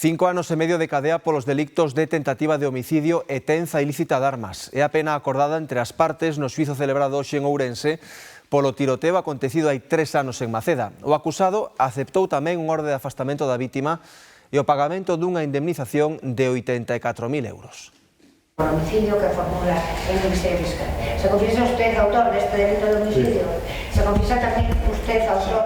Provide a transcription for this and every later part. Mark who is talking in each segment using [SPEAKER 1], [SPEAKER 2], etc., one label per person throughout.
[SPEAKER 1] 5 anos e medio de cadea polos delictos de tentativa de homicidio e tenza ilícita de armas. É a pena acordada entre as partes no xuízo celebrado hoxe en Ourense polo tiroteo acontecido hai 3 anos en Maceda. O acusado aceptou tamén unha orde de afastamento da vítima e o pagamento dunha indemnización de 84.000 euros.
[SPEAKER 2] El homicidio que formula el Ministerio Fiscal. ¿Se confiesa usted autor de este delito de homicidio? Sí. ¿Se confiesa también usted autor?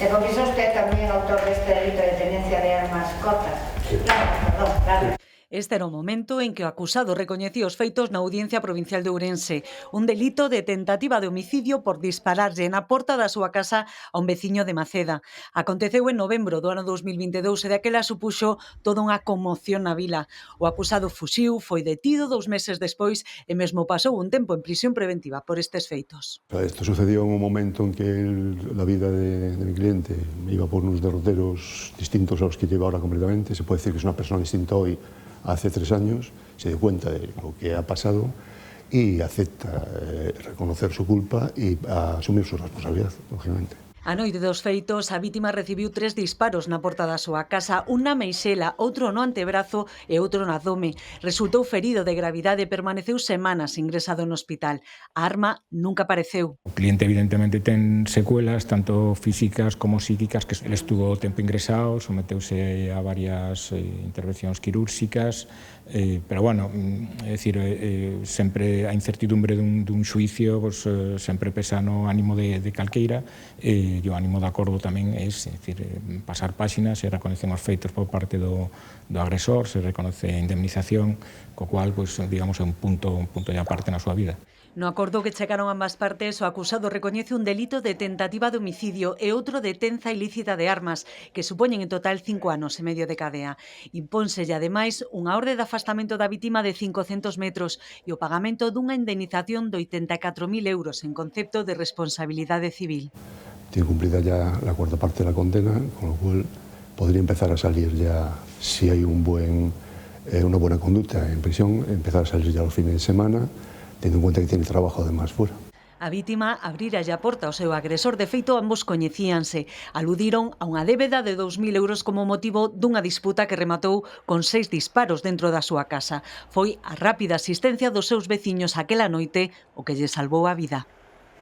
[SPEAKER 2] ¿Se confiesa usted también autor de este delito de tenencia de armas cortas? Sí. Claro.
[SPEAKER 3] Este era o momento en que o acusado recoñecía os feitos na Audiencia Provincial de Ourense, un delito de tentativa de homicidio por dispararlle na porta da súa casa a un veciño de Maceda. Aconteceu en novembro do ano 2022 e daquela supuxo toda unha conmoción na vila. O acusado fuxiu, foi detido 2 meses despois e mesmo pasou un tempo en prisión preventiva por estes feitos.
[SPEAKER 4] Esto sucedió en un momento en que la vida de mi cliente iba por unos derroteros distintos a los que lleva ahora completamente. Se puede decir que es una persona distinta hoy. Hace 3 años se dio cuenta de lo que ha pasado y acepta reconocer su culpa y asumir su responsabilidad, lógicamente.
[SPEAKER 3] A noite dos feitos, a vítima recibiu 3 disparos na porta da súa casa, un na meixela, outro no antebrazo e outro no abdome. Resultou ferido de gravidade e permaneceu semanas ingresado no hospital. A arma nunca apareceu.
[SPEAKER 5] O cliente evidentemente ten secuelas, tanto físicas como psíquicas, que ele estuvo tempo ingresado, someteuse a varias intervencións quirúrxicas, pero bueno, é dicir, sempre a incertidumbre dun xuicio sempre pesa no ánimo de calqueira, e o ánimo de acordo tamén é pasar páxinas, se reconecen os feitos por parte do agresor, se reconoce a indemnización, co cual, digamos, é un punto de aparte na súa vida.
[SPEAKER 3] No acordo que chegaron ambas partes, o acusado recoñece un delito de tentativa de homicidio e outro de tenza ilícita de armas, que supoñen en total 5 anos e medio de cadea. Impónselle, ademais, unha orde de afastamento da vítima de 500 metros e o pagamento dunha indemnización de 84.000 euros en concepto de responsabilidade civil.
[SPEAKER 4] Tiene cumplida ya la cuarta parte de la condena, con lo cual podría empezar a salir ya, si hay una buena conducta en prisión, empezar a salir ya los fines de semana, teniendo en cuenta que tiene trabajo además fuera.
[SPEAKER 3] A vítima abrira a porta ao seu agresor. De feito, ambos coñecíanse. Aludiron a unha débeda de 2.000 euros como motivo dunha disputa que rematou con 6 disparos dentro da súa casa. Foi a rápida asistencia dos seus veciños aquela noite o que lle salvou a vida.